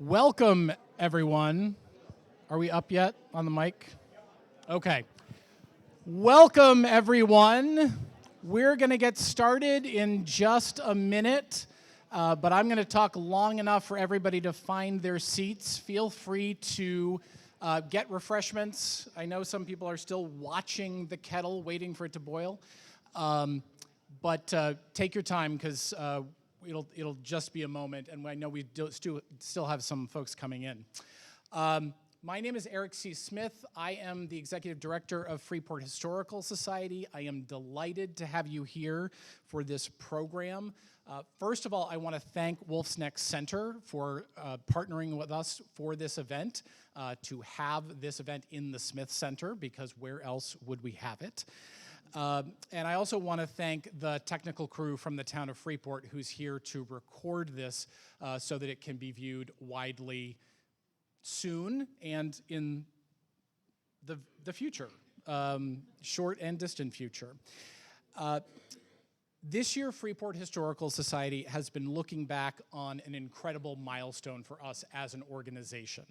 Welcome, everyone. Are we up yet on the mic? Okay. Welcome, everyone. We're going to get started in just a minute, but I'm going to talk long enough for everybody to find their seats. Feel free to get refreshments. I know some people are still watching the kettle, waiting for it to boil, but take your time because it'll just be a moment, and I know we still have some folks coming in. My name is Eric C. Smith. I am the Executive Director of Freeport Historical Society. I am delighted to have you here for this program. First of all, I want to thank Wolfe's Next Center for partnering with us for this event, to have this event in the Smith Center, because where else would we have it? And I also want to thank the technical crew from the town of Freeport who's here to record this so that it can be viewed widely soon and in the future, short and distant future. This year, Freeport Historical Society has been looking back on an incredible milestone for us as an organization.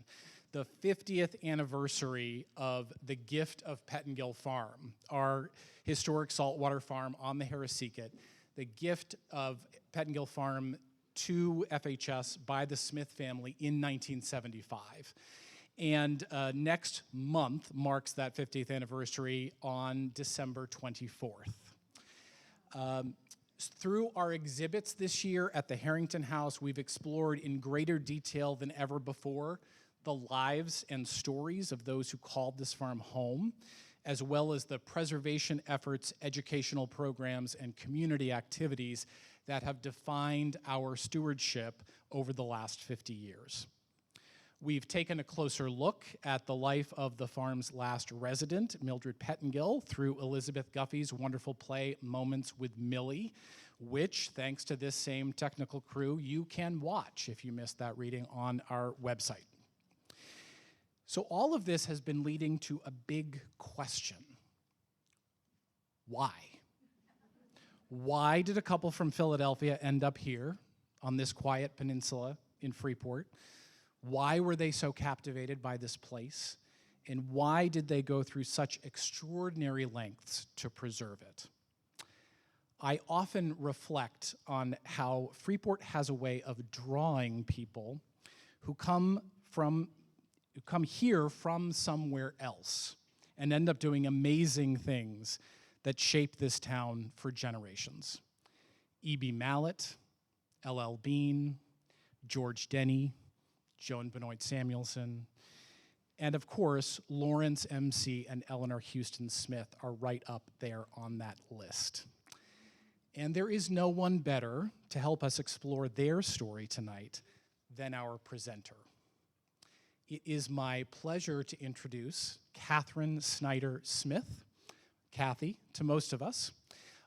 The 50th anniversary of the gift of Pettengill Farm, our historic saltwater farm on the Harraseeket, the gift of Pettengill Farm to FHS by the Smith family in 1975. And next month marks that 50th anniversary on December 24th. Through our exhibits this year at the Harrington House, we've explored in greater detail than ever before the lives and stories of those who called this farm home, as well as the preservation efforts, educational programs, and community activities that have defined our stewardship over the last 50 years. We've taken a closer look at the life of the farm's last resident, Mildred Pettengill, through Elizabeth Guffey's wonderful play, Moments with Millie, which, thanks to this same technical crew, you can watch if you missed that reading on our website. So all of this has been leading to a big question. Why? Why did a couple from Philadelphia end up here on this quiet peninsula in Freeport? Why were they so captivated by this place? And why did they go through such extraordinary lengths to preserve it? I often reflect on how Freeport has a way of drawing people who come here from somewhere else and end up doing amazing things that shape this town for generations. E.B. Mallett, L.L. Bean, George Denny, Joan Benoit Samuelson, and of course, Lawrence M.C. and Eleanor Houston Smith are right up there on that list. And there is no one better to help us explore their story tonight than our presenter. It is my pleasure to introduce Catherine Snyder Smith, Kathy to most of us,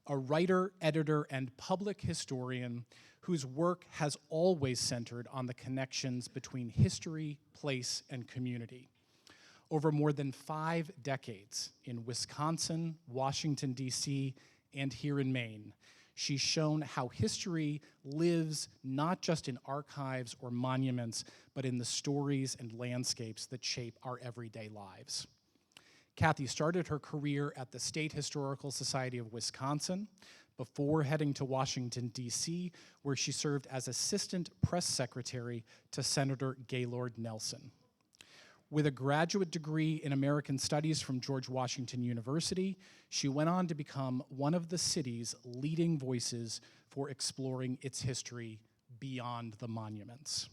a writer, editor, and public historian whose work has always centered on the connections between history, place, and community. Over more than 5 decades in Wisconsin, Washington, D.C., and here in Maine, she's shown how history lives not just in archives or monuments, but in the stories and landscapes that shape our everyday lives. Kathy started her career at the State Historical Society of Wisconsin before heading to Washington, D.C., where she served as assistant press secretary to Senator Gaylord Nelson. With a graduate degree in American Studies from George Washington University, she went on to become one of the city's leading voices for exploring its history beyond the monuments.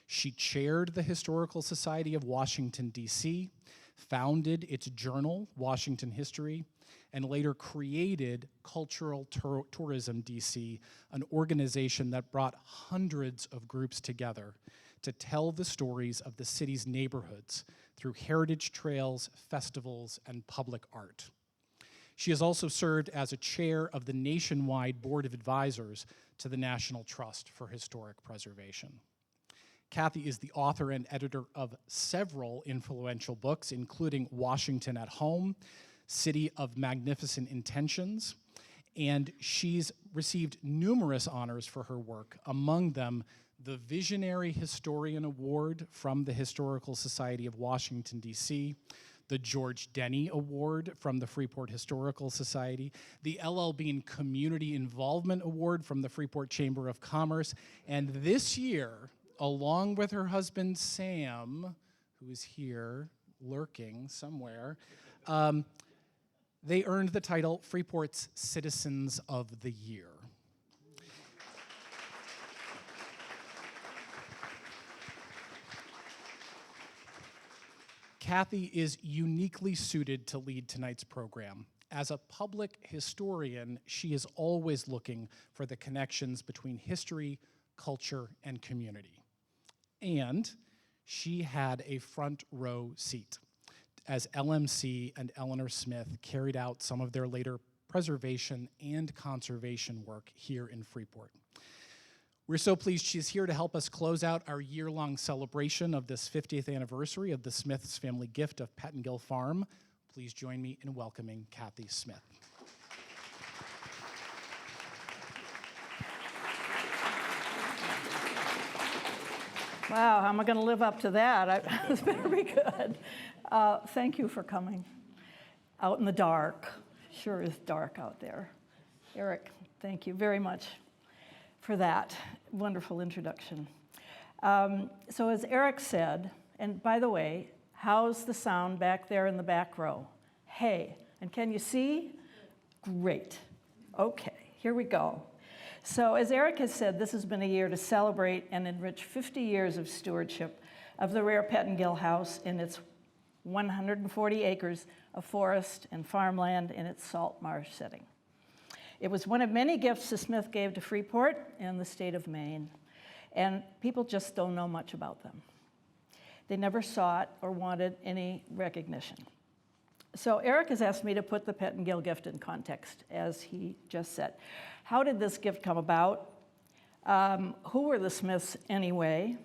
She chaired the Historical Society of Washington, D.C., founded its journal, Washington History, and later created Cultural Tourism DC, an organization that brought hundreds of groups together to tell the stories of the city's neighborhoods through heritage trails, festivals, and public art. She has also served as a chair of the nationwide Board of Advisors to the National Trust for Historic Preservation. Kathy is the author and editor of several influential books, including Washington at Home, City of Magnificent Intentions, and she's received numerous honors for her work, among them the Visionary Historian Award from the Historical Society of Washington, D.C., the George Denny Award from the Freeport Historical Society, the L.L. Bean Community Involvement Award from the Freeport Chamber of Commerce, and this year, along with her husband Sam, who is here lurking somewhere, they earned the title Freeport's Citizens of the Year. Kathy is uniquely suited to lead tonight's program. As a public historian, she is always looking for the connections between history, culture, and community. And she had a front row seat as LMC and Eleanor Smith carried out some of their later preservation and conservation work here in Freeport. We're so pleased she's here to help us close out our year-long celebration of this 50th anniversary of the Smiths family gift of Pettengill Farm. Please join me in welcoming Kathy Smith. Wow, how am I going to live up to that? It's better be good. Thank you for coming out in the dark. Sure is dark out there. Eric, thank you very much for that wonderful introduction. So as Eric said, and by the way, how's the sound back there in the back row? Hey, and can you see? Great. Okay, here we go. So as Eric has said, this has been a year to celebrate and enrich 50 years of stewardship of the rare Pettengill House in its 140 acres of forest and farmland in its salt marsh setting. It was one of many gifts the Smith gave to Freeport and the state of Maine, and people just don't know much about them. They never saw it or wanted any recognition. So Eric has asked me to put the Pettengill gift in context, as he just said. How did this gift come about? Who were the Smiths anyway?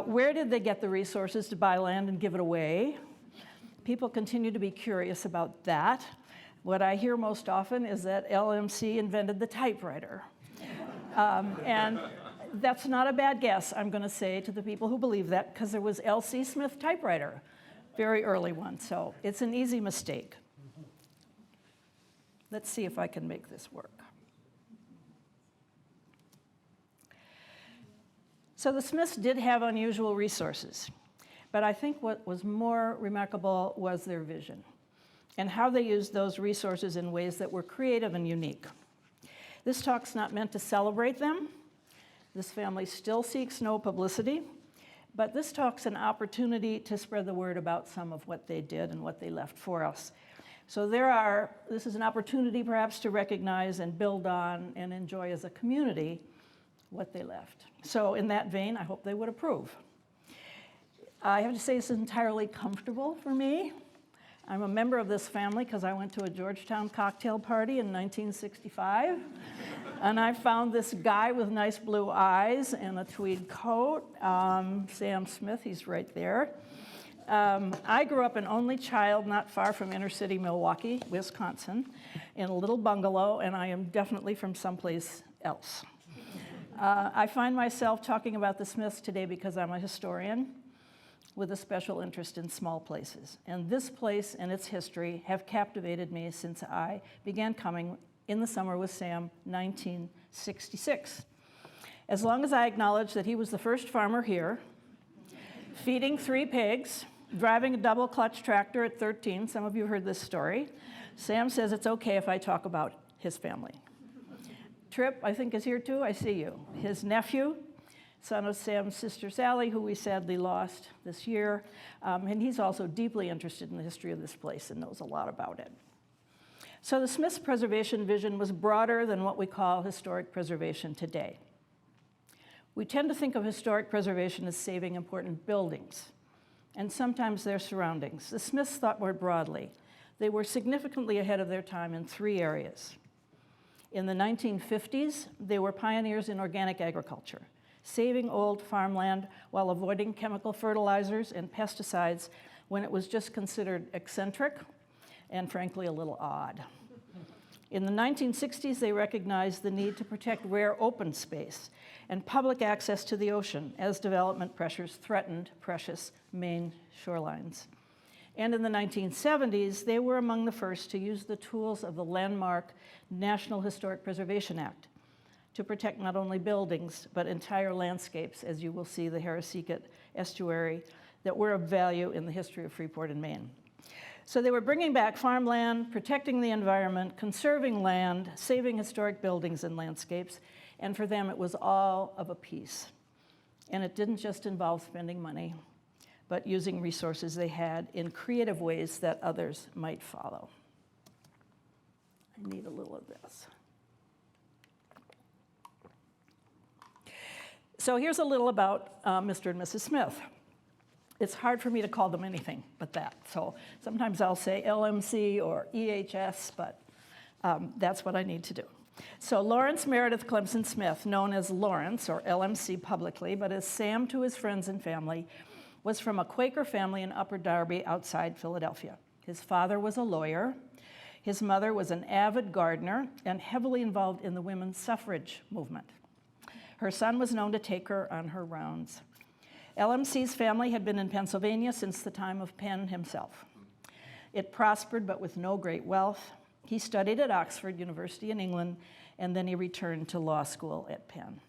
Where did they get the resources to buy land and give it away? People continue to be curious about that. What I hear most often is that LMC invented the typewriter. And that's not a bad guess, I'm going to say to the people who believe that, because there was L.C. Smith typewriter, very early one, so it's an easy mistake. Let's see if I can make this work. So the Smiths did have unusual resources, but I think what was more remarkable was their vision and how they used those resources in ways that were creative and unique. This talk's not meant to celebrate them. This family still seeks no publicity, but this talk's an opportunity to spread the word about some of what they did and what they left for us. So this is an opportunity perhaps to recognize and build on and enjoy as a community what they left. So in that vein, I hope they would approve. I have to say this is entirely comfortable for me. I'm a member of this family because I went to a Georgetown cocktail party in 1965, and I found this guy with nice blue eyes and a tweed coat, Sam Smith, he's right there. I grew up an only child not far from inner city Milwaukee, Wisconsin, in a little bungalow, and I am definitely from someplace else. I find myself talking about the Smiths today because I'm a historian with a special interest in small places. And this place and its history have captivated me since I began coming in the summer with Sam, 1966. As long as I acknowledge that he was the first farmer here, feeding 3 pigs, driving a double clutch tractor at 13, some of you heard this story, Sam says it's okay if I talk about his family. Tripp, I think, is here too. I see you. His nephew, son of Sam's sister Sally, who we sadly lost this year, and he's also deeply interested in the history of this place and knows a lot about it. So the Smiths preservation vision was broader than what we call historic preservation today. We tend to think of historic preservation as saving important buildings, and sometimes their surroundings. The Smiths thought more broadly. They were significantly ahead of their time in 3 areas. In the 1950s, they were pioneers in organic agriculture, saving old farmland while avoiding chemical fertilizers and pesticides when it was just considered eccentric and frankly a little odd. In the 1960s, they recognized the need to protect rare open space and public access to the ocean as development pressures threatened precious Maine shorelines. And in the 1970s, they were among the first to use the tools of the landmark National Historic Preservation Act to protect not only buildings, but entire landscapes, as you will see the Harraseeket estuary, that were of value in the history of Freeport and Maine. So they were bringing back farmland, protecting the environment, conserving land, saving historic buildings and landscapes, and for them it was all of a piece. And it didn't just involve spending money, but using resources they had in creative ways that others might follow. I need a little of this. So here's a little about Mr. and Mrs. Smith. It's hard for me to call them anything but that. So sometimes I'll say LMC or EHS, but that's what I need to do. So Lawrence Meredith Clemson Smith, known as Lawrence or LMC publicly, but as Sam to his friends and family, was from a Quaker family in Upper Darby outside Philadelphia. His father was a lawyer. His mother was an avid gardener and heavily involved in the women's suffrage movement. Her son was known to take her on her rounds. LMC's family had been in Pennsylvania since the time of Penn himself. It prospered, but with no great wealth. He studied at Oxford University in England, and then he returned to law school at Penn.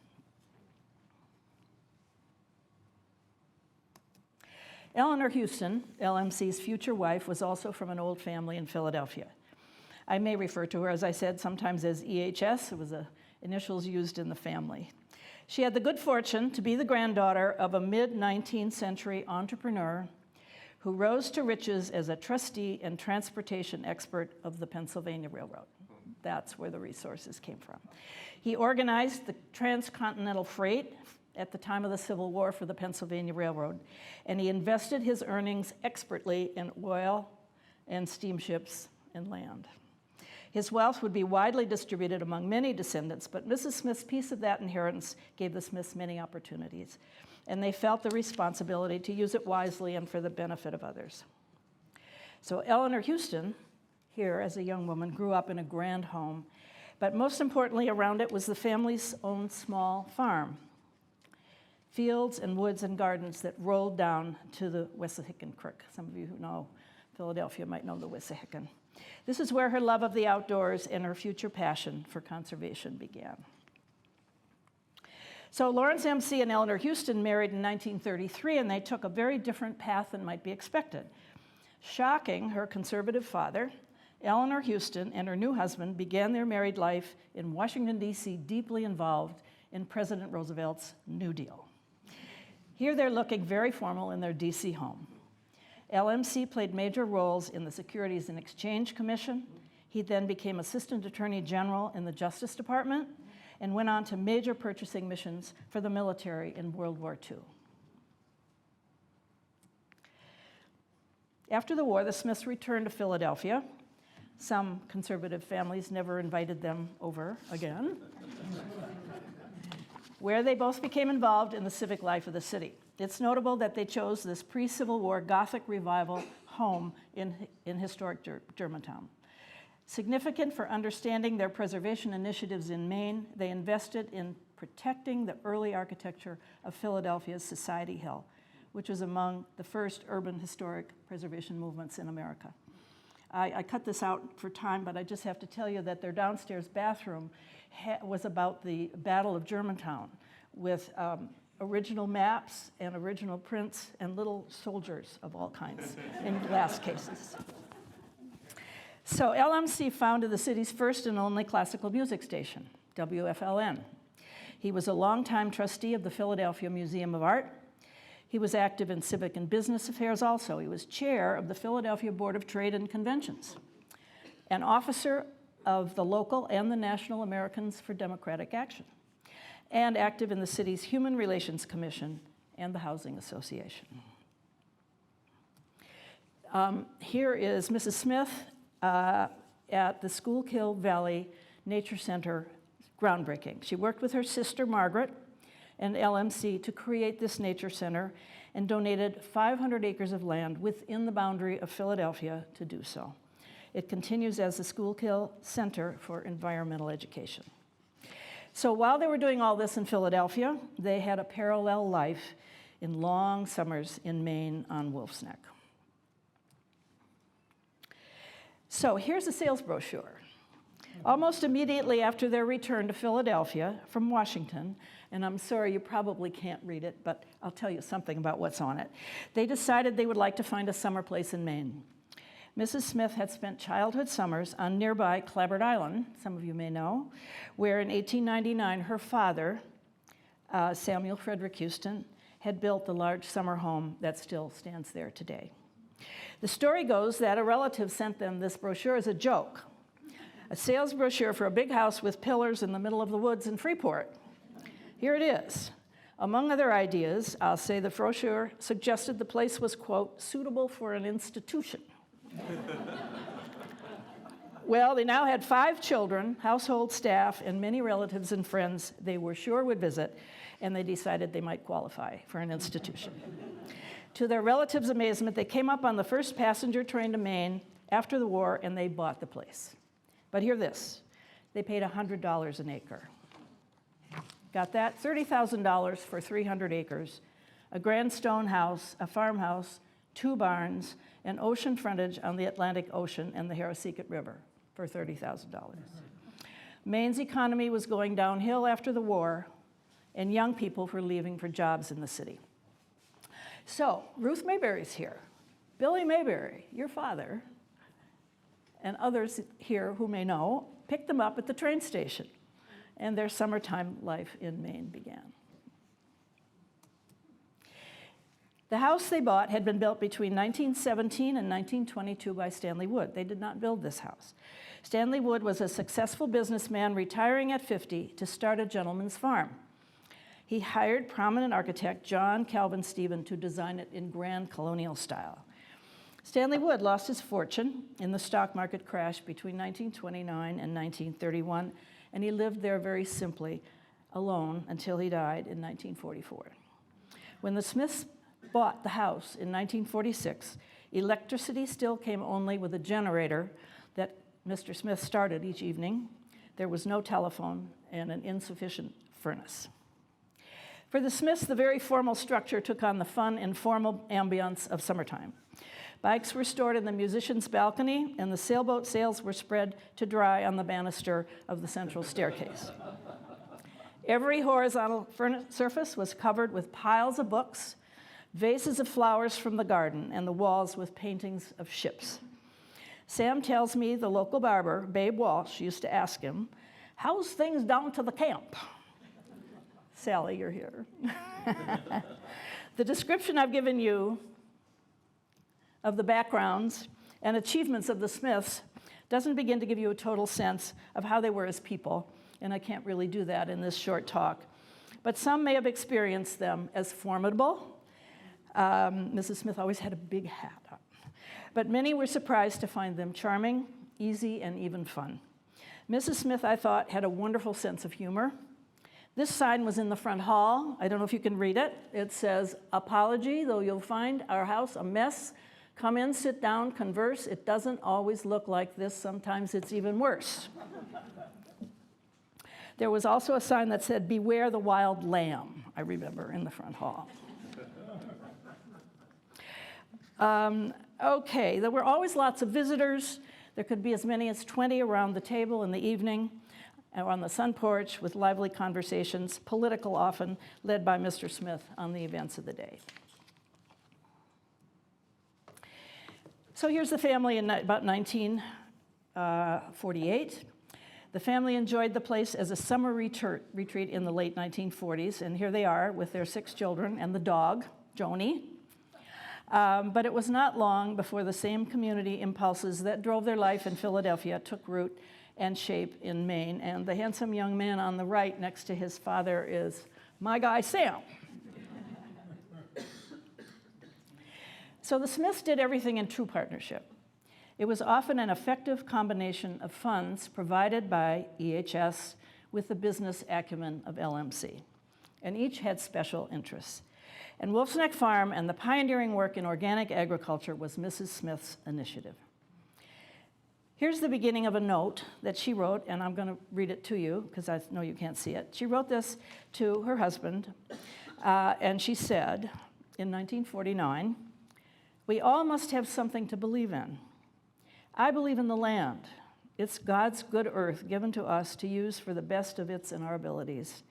Eleanor Houston, LMC's future wife, was also from an old family in Philadelphia. I may refer to her, as I said, sometimes as EHS. It was the initials used in the family. She had the good fortune to be the granddaughter of a mid-19th century entrepreneur who rose to riches as a trustee and transportation expert of the Pennsylvania Railroad. That's where the resources came from. He organized the transcontinental freight at the time of the Civil War for the Pennsylvania Railroad, and he invested his earnings expertly in oil and steamships and land. His wealth would be widely distributed among many descendants, but Mrs. Smith's piece of that inheritance gave the Smiths many opportunities, and they felt the responsibility to use it wisely and for the benefit of others. So Eleanor Houston, here as a young woman, grew up in a grand home, but most importantly around it was the family's own small farm. Fields and woods and gardens that rolled down to the Wissahickon Creek. Some of you who know Philadelphia might know the Wissahickon. This is where her love of the outdoors and her future passion for conservation began. So Lawrence M.C. and Eleanor Houston married in 1933, and they took a very different path than might be expected. Shocking her conservative father, Eleanor Houston and her new husband began their married life in Washington, D.C., deeply involved in President Roosevelt's New Deal. Here they're looking very formal in their D.C. home. LMC played major roles in the Securities and Exchange Commission. He then became Assistant Attorney General in the Justice Department and went on to major purchasing missions for the military in World War II. After the war, the Smiths returned to Philadelphia. Some conservative families never invited them over again, where they both became involved in the civic life of the city. It's notable that they chose this pre-Civil War Gothic revival home in historic Germantown. Significant for understanding their preservation initiatives in Maine, they invested in protecting the early architecture of Philadelphia's Society Hill, which was among the first urban historic preservation movements in America. I cut this out for time, but I just have to tell you that their downstairs bathroom was about the Battle of Germantown with original maps and original prints and little soldiers of all kinds in glass cases. So LMC founded the city's first and only classical music station, WFLN. He was a longtime trustee of the Philadelphia Museum of Art. He was active in civic and business affairs also. He was chair of the Philadelphia Board of Trade and Conventions, an officer of the local and the National Americans for Democratic Action, and active in the city's Human Relations Commission and the Housing Association. Here is Mrs. Smith at the Schuylkill Valley Nature Center groundbreaking. She worked with her sister Margaret and LMC to create this nature center and donated 500 acres of land within the boundary of Philadelphia to do so. It continues as the Schuylkill Center for Environmental Education. So while they were doing all this in Philadelphia, they had a parallel life in long summers in Maine on Wolfe's Neck. So here's a sales brochure. Almost immediately after their return to Philadelphia from Washington, and I'm sorry, you probably can't read it, but I'll tell you something about what's on it. They decided they would like to find a summer place in Maine. Mrs. Smith had spent childhood summers on nearby Clabbert Island, some of you may know, where in 1899 her father, Samuel Frederick Houston, had built the large summer home that still stands there today. The story goes that a relative sent them this brochure as a joke, a sales brochure for a big house with pillars in the middle of the woods in Freeport. Here it is. Among other ideas, I'll say the brochure suggested the place was, quote, suitable for an institution. Well, they now had 5 children, household staff, and many relatives and friends they were sure would visit, and they decided they might qualify for an institution. To their relatives' amazement, they came up on the first passenger train to Maine after the war, and they bought the place. But hear this, they paid $100 an acre. Got that? $30,000 for 300 acres, a grand stone house, a farmhouse, 2 barns, and ocean frontage on the Atlantic Ocean and the Harraseeket River for $30,000. Maine's economy was going downhill after the war, and young people were leaving for jobs in the city. So, Ruth Mayberry's here. Billy Mayberry, your father, and others here who may know, picked them up at the train station, and their summertime life in Maine began. The house they bought had been built between 1917 and 1922 by Stanley Wood. They did not build this house. Stanley Wood was a successful businessman retiring at 50 to start a gentleman's farm. He hired prominent architect John Calvin Stephen to design it in grand colonial style. Stanley Wood lost his fortune in the stock market crash between 1929 and 1931, and he lived there very simply, alone, until he died in 1944. When the Smiths bought the house in 1946, electricity still came only with a generator that Mr. Smith started each evening. There was no telephone and an insufficient furnace. For the Smiths, the very formal structure took on the fun, informal ambiance of summertime. Bikes were stored in the musician's balcony, and the sailboat sails were spread to dry on the banister of the central staircase. Every horizontal surface was covered with piles of books, vases of flowers from the garden, and the walls with paintings of ships. Sam tells me the local barber, Babe Walsh, used to ask him, "How's things down to the camp?" Sally, you're here. The description I've given you of the backgrounds and achievements of the Smiths doesn't begin to give you a total sense of how they were as people, and I can't really do that in this short talk. But some may have experienced them as formidable. Mrs. Smith always had a big hat on. But many were surprised to find them charming, easy, and even fun. Mrs. Smith, I thought, had a wonderful sense of humor. This sign was in the front hall. I don't know if you can read it. It says, "Apology, though you'll find our house a mess. Come in, sit down, converse. It doesn't always look like this. Sometimes it's even worse." There was also a sign that said, "Beware the wild lamb," I remember, in the front hall. Okay, there were always lots of visitors. There could be as many as 20 around the table in the evening, or on the sun porch with lively conversations, political often, led by Mr. Smith on the events of the day. So here's the family in about 1948. The family enjoyed the place as a summer retreat in the late 1940s, and here they are with their 6 children and the dog, Joni. But it was not long before the same community impulses that drove their life in Philadelphia took root and shape in Maine. And the handsome young man on the right next to his father is my guy, Sam. So the Smiths did everything in true partnership. It was often an effective combination of funds provided by EHS with the business acumen of LMC, and each had special interests. And Wolfe's Neck Farm and the pioneering work in organic agriculture was Mrs. Smith's initiative. Here's the beginning of a note that she wrote, and I'm going to read it to you because I know you can't see it. She wrote this to her husband, and she said in 1949, "We all must have something to believe in. I believe in the land. It's God's good earth given to us to use for the best of its and our abilities."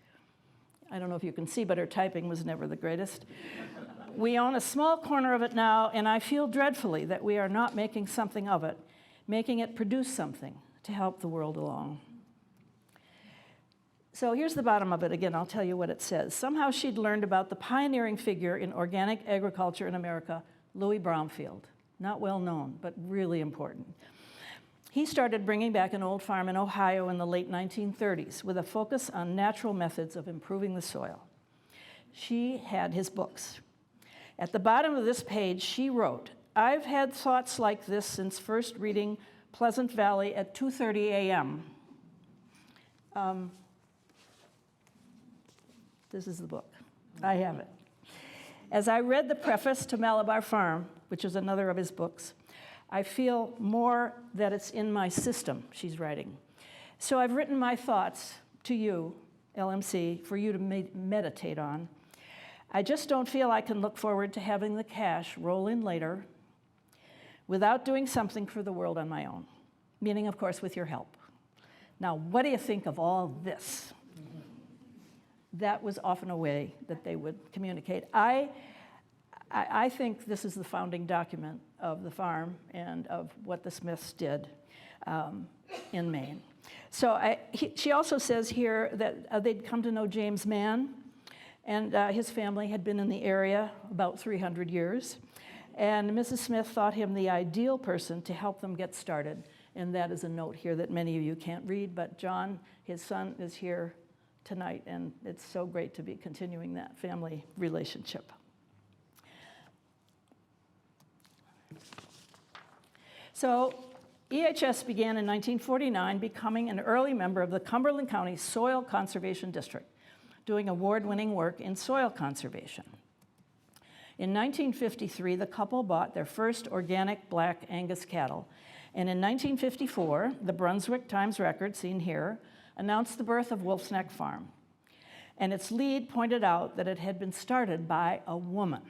I don't know if you can see, but her typing was never the greatest. "We own a small corner of it now, and I feel dreadfully that we are not making something of it, making it produce something to help the world along." So here's the bottom of it. Again, I'll tell you what it says. Somehow she'd learned about the pioneering figure in organic agriculture in America, Louis Bromfield. Not well known, but really important. He started bringing back an old farm in Ohio in the late 1930s with a focus on natural methods of improving the soil. She had his books. At the bottom of this page, she wrote, "I've had thoughts like this since first reading Pleasant Valley at 2:30 a.m. This is the book. I have it. As I read the preface to Malabar Farm, which is another of his books, I feel more that it's in my system," she's writing. "So I've written my thoughts to you, LMC, for you to meditate on. I just don't feel I can look forward to having the cash roll in later without doing something for the world on my own," meaning, of course, with your help. Now, what do you think of all this? That was often a way that they would communicate. I think this is the founding document of the farm and of what the Smiths did in Maine. So she also says here that they'd come to know James Mann, and his family had been in the area about 300 years. And Mrs. Smith thought him the ideal person to help them get started. And that is a note here that many of you can't read, but John, his son, is here tonight, and it's so great to be continuing that family relationship. So EHS began in 1949, becoming an early member of the Cumberland County Soil Conservation District, doing award-winning work in soil conservation. In 1953, the couple bought their first organic black Angus cattle, and in 1954, the Brunswick Times-Record, seen here, announced the birth of Wolfe's Neck Farm, and its lead pointed out that it had been started by a woman.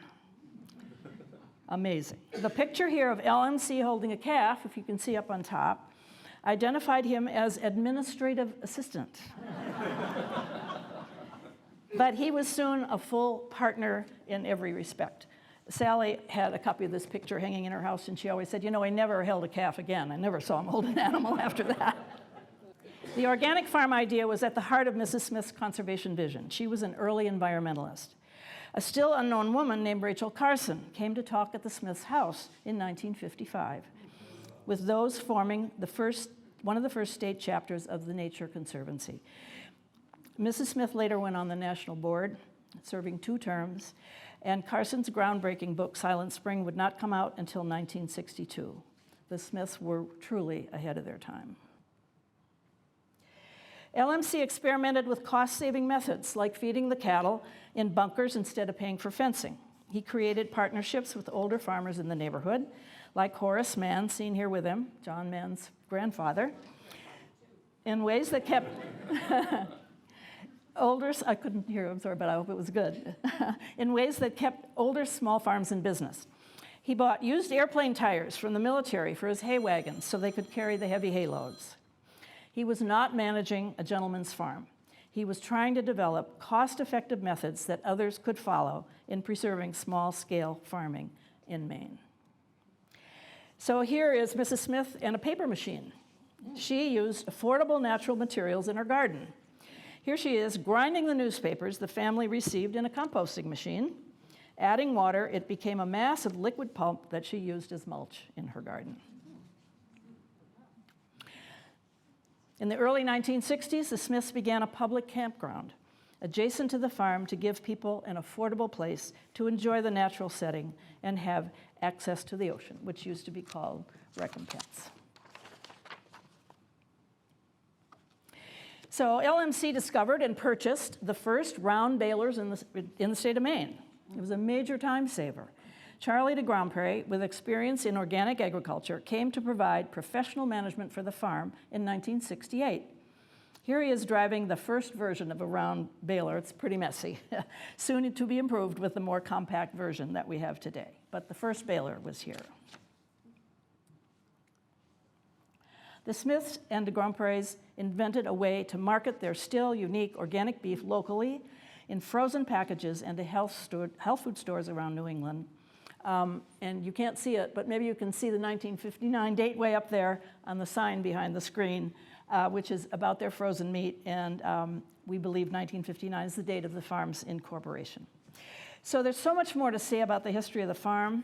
Amazing. The picture here of LMC holding a calf, if you can see up on top, identified him as administrative assistant. But he was soon a full partner in every respect. Sally had a copy of this picture hanging in her house, and she always said, "You know, I never held a calf again. I never saw him hold an animal after that." The organic farm idea was at the heart of Mrs. Smith's conservation vision. She was an early environmentalist. A still unknown woman named Rachel Carson came to talk at the Smiths' house in 1955, with those forming one of the first state chapters of the Nature Conservancy. Mrs. Smith later went on the national board, serving 2 terms, and Carson's groundbreaking book, Silent Spring, would not come out until 1962. The Smiths were truly ahead of their time. LMC experimented with cost-saving methods, like feeding the cattle in bunkers instead of paying for fencing. He created partnerships with older farmers in the neighborhood, like Horace Mann, seen here with him, John Mann's grandfather, in ways that kept I couldn't hear, I'm sorry, but I hope it was good, in ways that kept older small farms in business. He bought used airplane tires from the military for his hay wagons so they could carry the heavy hay loads. He was not managing a gentleman's farm. He was trying to develop cost-effective methods that others could follow in preserving small-scale farming in Maine. So here is Mrs. Smith and a paper machine. She used affordable natural materials in her garden. Here she is grinding the newspapers the family received in a composting machine. Adding water, it became a mass of liquid pulp that she used as mulch in her garden. In the early 1960s, the Smiths began a public campground adjacent to the farm to give people an affordable place to enjoy the natural setting and have access to the ocean, which used to be called Recompense. So LMC discovered and purchased the first round balers in the state of Maine. It was a major time saver. Charlie de Grandpré, with experience in organic agriculture, came to provide professional management for the farm in 1968. Here he is driving the first version of a round baler. It's pretty messy, soon to be improved with the more compact version that we have today. But the first baler was here. The Smiths and de Grandprés invented a way to market their still unique organic beef locally in frozen packages and to health food stores around New England. And you can't see it, but maybe you can see the 1959 date way up there on the sign behind the screen, which is about their frozen meat, and we believe 1959 is the date of the farm's incorporation. So there's so much more to say about the history of the farm.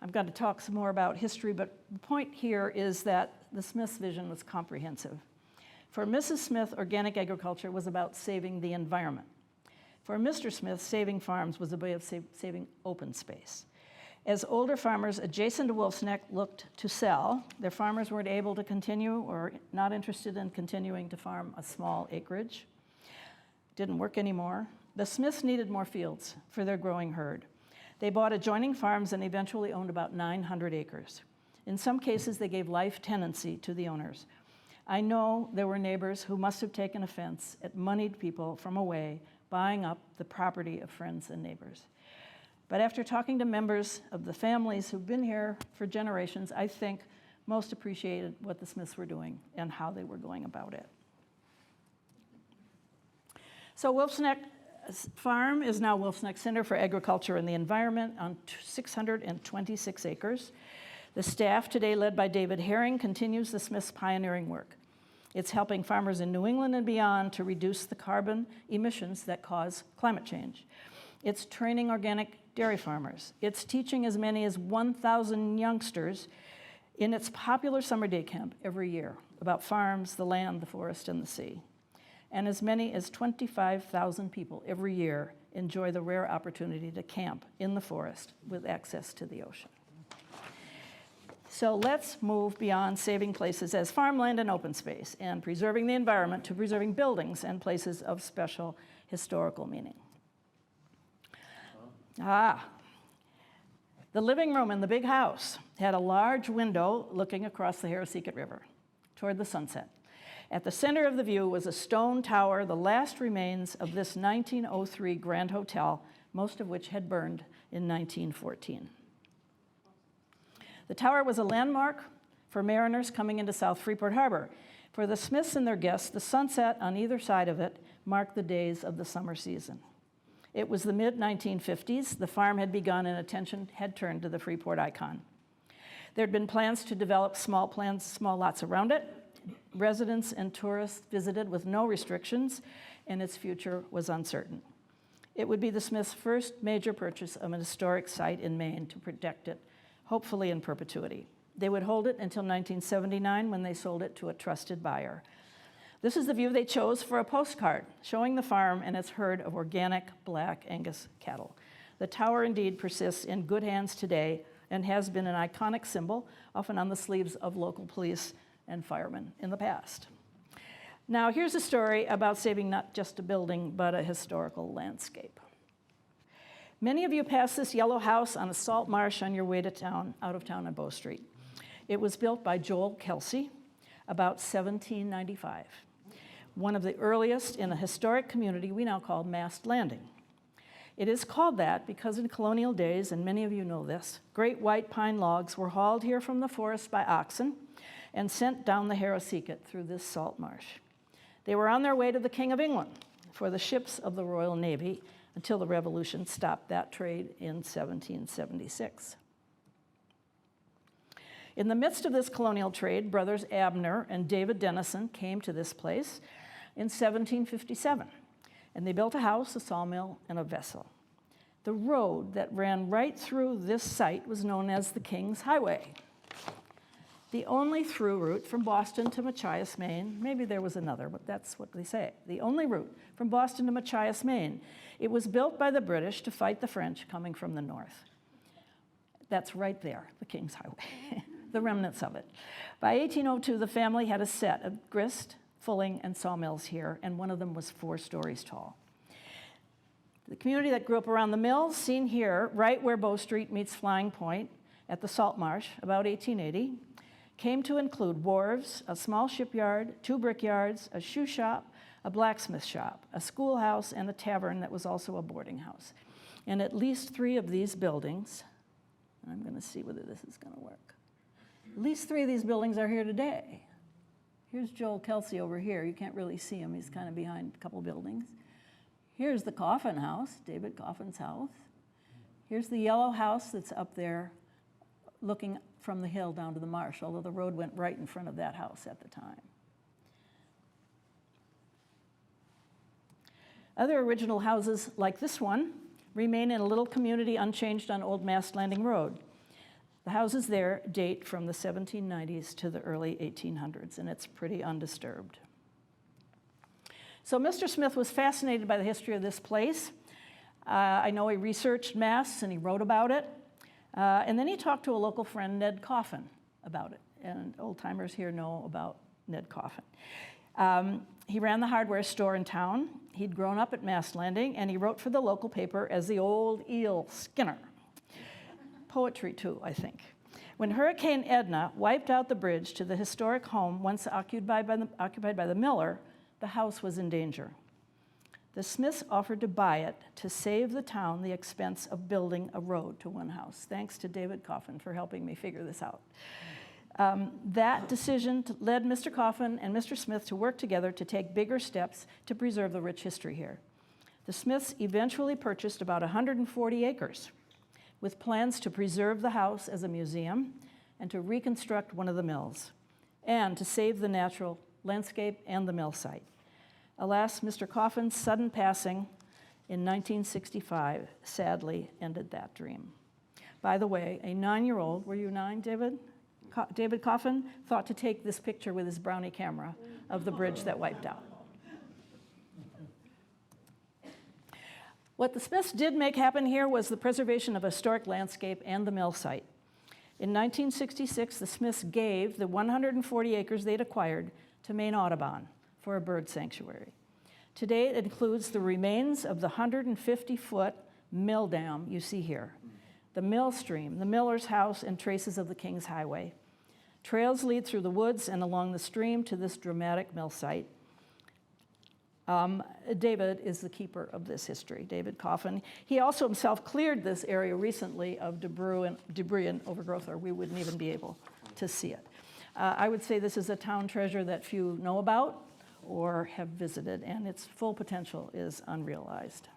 I'm going to talk some more about history, but the point here is that the Smiths' vision was comprehensive. For Mrs. Smith, organic agriculture was about saving the environment. For Mr. Smith, saving farms was a way of saving open space. As older farmers adjacent to Wolfe's Neck looked to sell, their farmers weren't able to continue or not interested in continuing to farm a small acreage. Didn't work anymore. The Smiths needed more fields for their growing herd. They bought adjoining farms and eventually owned about 900 acres. In some cases, they gave life tenancy to the owners. I know there were neighbors who must have taken offense at moneyed people from away buying up the property of friends and neighbors. But after talking to members of the families who've been here for generations, I think most appreciated what the Smiths were doing and how they were going about it. So Wolfe's Neck Farm is now Wolfe's Neck Center for Agriculture and the Environment on 626 acres. The staff, today led by David Herring, continues the Smiths' pioneering work. It's helping farmers in New England and beyond to reduce the carbon emissions that cause climate change. It's training organic dairy farmers. It's teaching as many as 1,000 youngsters in its popular summer day camp every year about farms, the land, the forest, and the sea. And as many as 25,000 people every year enjoy the rare opportunity to camp in the forest with access to the ocean. So let's move beyond saving places as farmland and open space and preserving the environment to preserving buildings and places of special historical meaning. The living room in the big house had a large window looking across the Harraseeket River toward the sunset. At the center of the view was a stone tower, the last remains of this 1903 Grand Hotel, most of which had burned in 1914. The tower was a landmark for mariners coming into South Freeport Harbor. For the Smiths and their guests, the sunset on either side of it marked the days of the summer season. It was the mid-1950s. The farm had begun and attention had turned to the Freeport icon. There had been plans to develop small lots around it. Residents and tourists visited with no restrictions, and its future was uncertain. It would be the Smiths' first major purchase of an historic site in Maine to protect it, hopefully in perpetuity. They would hold it until 1979 when they sold it to a trusted buyer. This is the view they chose for a postcard, showing the farm and its herd of organic black Angus cattle. The tower indeed persists in good hands today and has been an iconic symbol, often on the sleeves of local police and firemen in the past. Now here's a story about saving not just a building, but a historical landscape. Many of you passed this yellow house on a salt marsh on your way to town, out of town on Bow Street. It was built by Joel Kelsey about 1795, one of the earliest in a historic community we now call Mast Landing. It is called that because in colonial days, and many of you know this, great white pine logs were hauled here from the forest by oxen and sent down the Harraseeket through this salt marsh. They were on their way to the King of England for the ships of the Royal Navy until the Revolution stopped that trade in 1776. In the midst of this colonial trade, brothers Abner and David Dennison came to this place in 1757, and they built a house, a sawmill, and a vessel. The road that ran right through this site was known as the King's Highway. The only through route from Boston to Machias, Maine, maybe there was another, but that's what they say, the only route from Boston to Machias, Maine. It was built by the British to fight the French coming from the north. That's right there, the King's Highway, the remnants of it. By 1802, the family had a set of grist, fulling, and sawmills here, and one of them was 4 stories tall. The community that grew up around the mills, seen here, right where Bow Street meets Flying Point at the Salt Marsh, about 1880, came to include wharves, a small shipyard, 2 brickyards, a shoe shop, a blacksmith shop, a schoolhouse, and a tavern that was also a boarding house. And at least 3 of these buildings, I'm going to see whether this is going to work. At least 3 of these buildings are here today. Here's Joel Kelsey over here. You can't really see him. He's kind of behind a couple buildings. Here's the Coffin House, David Coffin's house. Here's the yellow house that's up there looking from the hill down to the marsh, although the road went right in front of that house at the time. Other original houses like this one remain in a little community unchanged on Old Mast Landing Road. The houses there date from the 1790s to the early 1800s, and it's pretty undisturbed. So Mr. Smith was fascinated by the history of this place. I know he researched Mass and he wrote about it. And then he talked to a local friend, Ned Coffin, about it. And old-timers here know about Ned Coffin. He ran the hardware store in town. He'd grown up at Mast Landing, and he wrote for the local paper as the old eel Skinner. Poetry, too, I think. When Hurricane Edna wiped out the bridge to the historic home once occupied by the miller, the house was in danger. The Smiths offered to buy it to save the town the expense of building a road to one house. Thanks to David Coffin for helping me figure this out. That decision led Mr. Coffin and Mr. Smith to work together to take bigger steps to preserve the rich history here. The Smiths eventually purchased about 140 acres with plans to preserve the house as a museum and to reconstruct one of the mills and to save the natural landscape and the mill site. Alas, Mr. Coffin's sudden passing in 1965 sadly ended that dream. By the way, a 9-year-old, were you 9, David? David Coffin thought to take this picture with his Brownie camera of the bridge that wiped out. What the Smiths did make happen here was the preservation of a historic landscape and the mill site. In 1966, the Smiths gave the 140 acres they'd acquired to Maine Audubon for a bird sanctuary. Today, it includes the remains of the 150-foot mill dam you see here, the mill stream, the miller's house, and traces of the King's Highway. Trails lead through the woods and along the stream to this dramatic mill site. David is the keeper of this history, David Coffin. He also himself cleared this area recently of debris and overgrowth, or we wouldn't even be able to see it. I would say this is a town treasure that few know about or have visited, and its full potential is unrealized.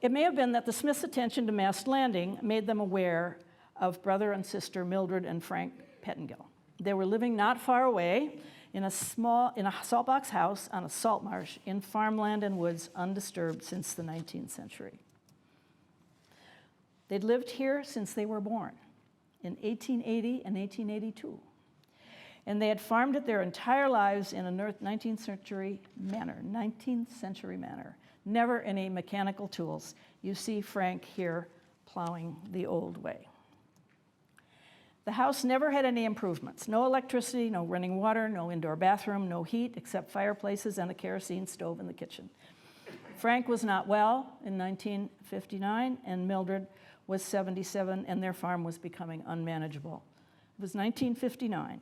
It may have been that the Smiths' attention to Mast Landing made them aware of brother and sister Mildred and Frank Pettengill. They were living not far away in a saltbox house on a salt marsh in farmland and woods undisturbed since the 19th century. They'd lived here since they were born in 1880 and 1882. And they had farmed it their entire lives in a 19th century manner, never any mechanical tools. You see Frank here plowing the old way. The house never had any improvements. No electricity, no running water, no indoor bathroom, no heat except fireplaces and a kerosene stove in the kitchen. Frank was not well in 1959, and Mildred was 77, and their farm was becoming unmanageable. It was 1959,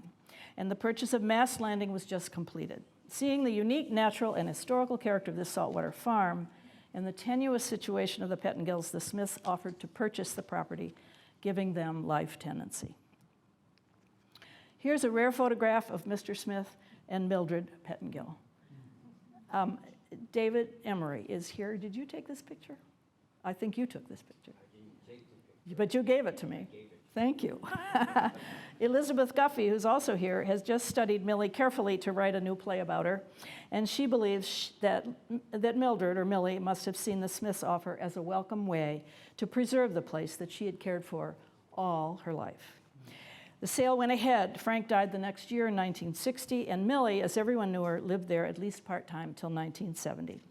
and the purchase of Mast Landing was just completed. Seeing the unique natural and historical character of this saltwater farm and the tenuous situation of the Pettengills, the Smiths offered to purchase the property, giving them life tenancy. Here's a rare photograph of Mr. Smith and Mildred Pettengill. David Emery is here. Did you take this picture? I think you took this picture. I didn't take the picture. But you gave it to me. Thank you. Elizabeth Guffey, who's also here, has just studied Millie carefully to write a new play about her, and she believes that Mildred, or Millie, must have seen the Smiths' offer as a welcome way to preserve the place that she had cared for all her life. The sale went ahead. Frank died the next year in 1960, and Millie, as everyone knew her, lived there at least part-time till 1970.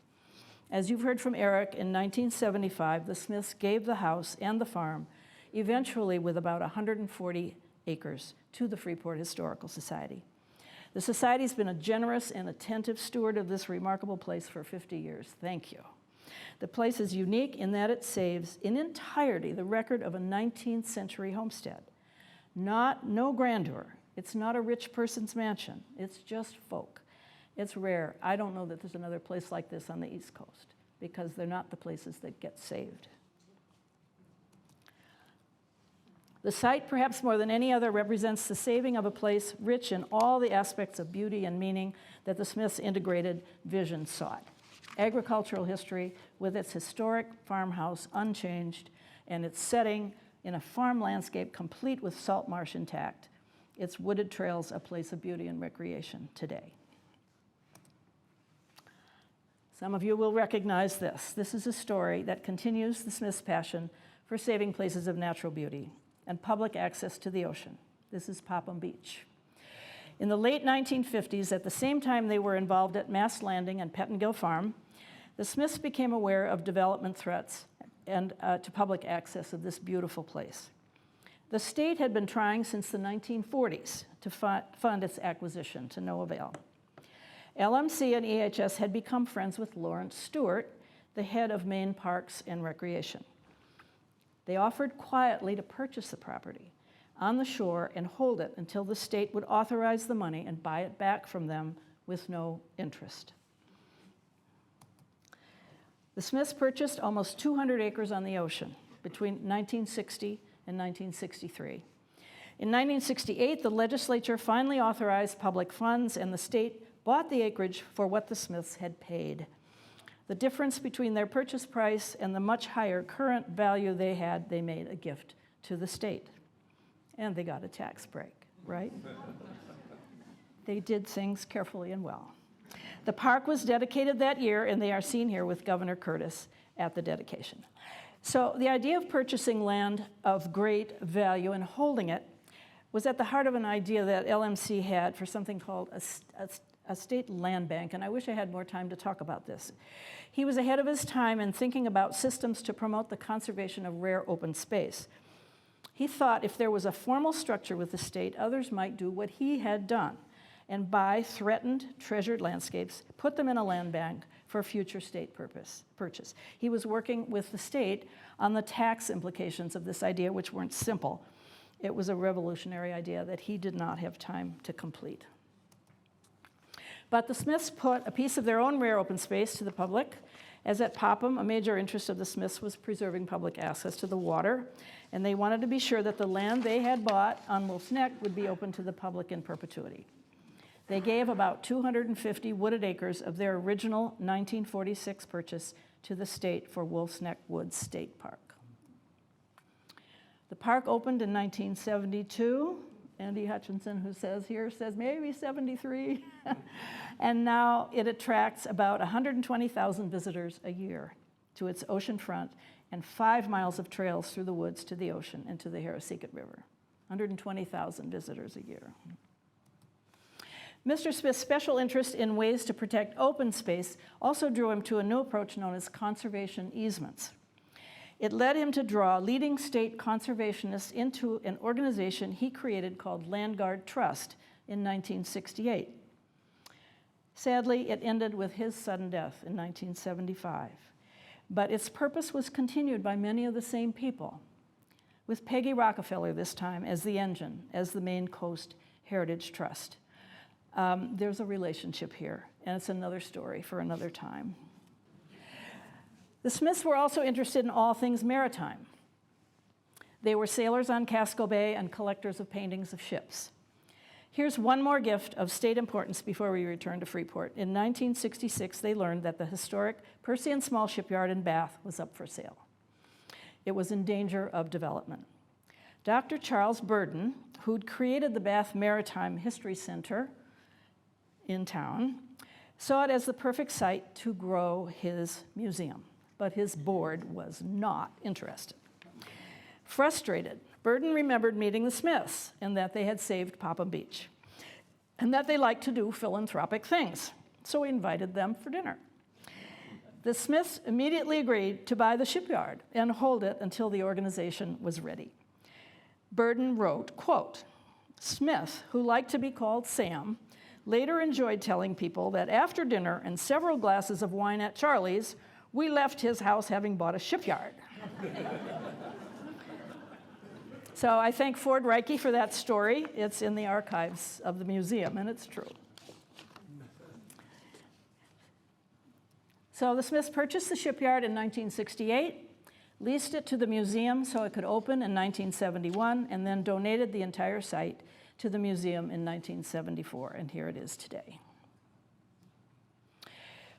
As you've heard from Eric, in 1975, the Smiths gave the house and the farm, eventually with about 140 acres, to the Freeport Historical Society. The Society's been a generous and attentive steward of this remarkable place for 50 years. Thank you. The place is unique in that it saves in entirety the record of a 19th century homestead. No grandeur. It's not a rich person's mansion. It's just folk. It's rare. I don't know that there's another place like this on the East Coast because they're not the places that get saved. The site, perhaps more than any other, represents the saving of a place rich in all the aspects of beauty and meaning that the Smiths' integrated vision sought. Agricultural history with its historic farmhouse unchanged and its setting in a farm landscape complete with salt marsh intact, its wooded trails a place of beauty and recreation today. Some of you will recognize this. This is a story that continues the Smiths' passion for saving places of natural beauty and public access to the ocean. This is Popham Beach. In the late 1950s, at the same time they were involved at Mast Landing and Pettengill Farm, the Smiths became aware of development threats and to public access of this beautiful place. The state had been trying since the 1940s to fund its acquisition to no avail. LMC and EHS had become friends with Lawrence Stewart, the head of Maine Parks and Recreation. They offered quietly to purchase the property on the shore and hold it until the state would authorize the money and buy it back from them with no interest. The Smiths purchased almost 200 acres on the ocean between 1960 and 1963. In 1968, the legislature finally authorized public funds, and the state bought the acreage for what the Smiths had paid. The difference between their purchase price and the much higher current value they made a gift to the state. And they got a tax break, right? They did things carefully and well. The park was dedicated that year, and they are seen here with Governor Curtis at the dedication. So the idea of purchasing land of great value and holding it was at the heart of an idea that LMC had for something called a state land bank, and I wish I had more time to talk about this. He was ahead of his time in thinking about systems to promote the conservation of rare open space. He thought if there was a formal structure with the state, others might do what he had done and buy threatened, treasured landscapes, put them in a land bank for future state purchase. He was working with the state on the tax implications of this idea, which weren't simple. It was a revolutionary idea that he did not have time to complete. But the Smiths put a piece of their own rare open space to the public. As at Popham, a major interest of the Smiths was preserving public access to the water, and they wanted to be sure that the land they had bought on Wolfe's Neck would be open to the public in perpetuity. They gave about 250 wooded acres of their original 1946 purchase to the state for Wolfe's Neck Woods State Park. The park opened in 1972. Andy Hutchinson, who says maybe 73. And now it attracts about 120,000 visitors a year to its ocean front and 5 miles of trails through the woods to the ocean and to the Harraseeket River. 120,000 visitors a year. Mr. Smith's special interest in ways to protect open space also drew him to a new approach known as conservation easements. It led him to draw leading state conservationists into an organization he created called Land Guard Trust in 1968. Sadly, it ended with his sudden death in 1975. But its purpose was continued by many of the same people, with Peggy Rockefeller this time as the engine, as the Maine Coast Heritage Trust. There's a relationship here, and it's another story for another time. The Smiths were also interested in all things maritime. They were sailors on Casco Bay and collectors of paintings of ships. Here's one more gift of state importance before we return to Freeport. In 1966, they learned that the historic Percy and Small Shipyard in Bath was up for sale. It was in danger of development. Dr. Charles Burden, who'd created the Bath Maritime History Center in town, saw it as the perfect site to grow his museum, but his board was not interested. Frustrated, Burden remembered meeting the Smiths and that they had saved Popham Beach and that they liked to do philanthropic things, so he invited them for dinner. The Smiths immediately agreed to buy the shipyard and hold it until the organization was ready. Burden wrote, quote, "Smith, who liked to be called Sam, later enjoyed telling people that after dinner and several glasses of wine at Charlie's, we left his house having bought a shipyard. So I thank Ford Reike for that story. It's in the archives of the museum, and it's true. So the Smiths purchased the shipyard in 1968, leased it to the museum so it could open in 1971, and then donated the entire site to the museum in 1974, and here it is today.